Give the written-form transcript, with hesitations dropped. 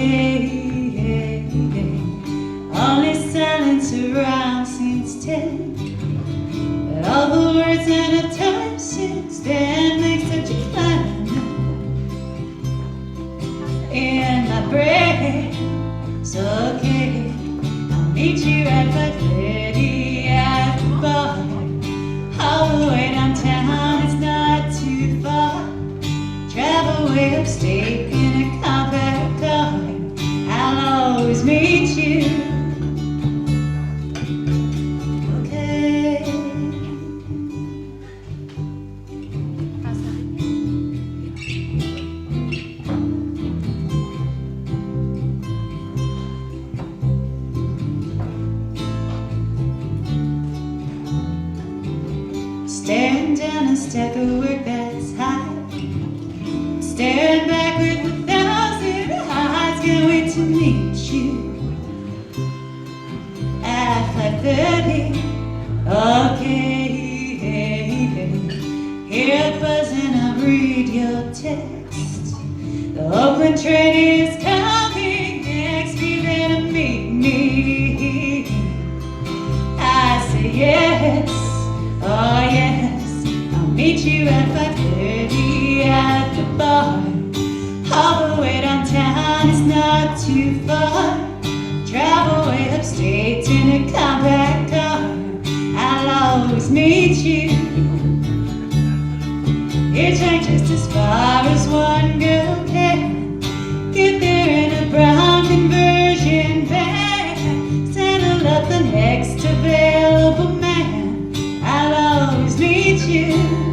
okay. Only silence around since 10. But all the words and the time since then make such a climb in my brain. So okay, I'll meet you at 5:30 at the bar. All the way downtown, it's not too far. Travel way upstate in a compact car. I'll always meet you. Okay. Staring down a stack of work that's high. Staring back with 1,000 eyes. Can't wait to meet you at 5:30. Okay, hear a buzz and I'll read your text. The Oakland train is coming next. Be there to meet me. I say yes, oh yes. I'll meet you at 5:30 at the bar. All the way downtown, it's not too far. Travel way upstate in a compact car. I'll always meet you. It ain't just as far as one girl can. Get there in a brown conversion van. Settle up the next available man. I'll always meet you.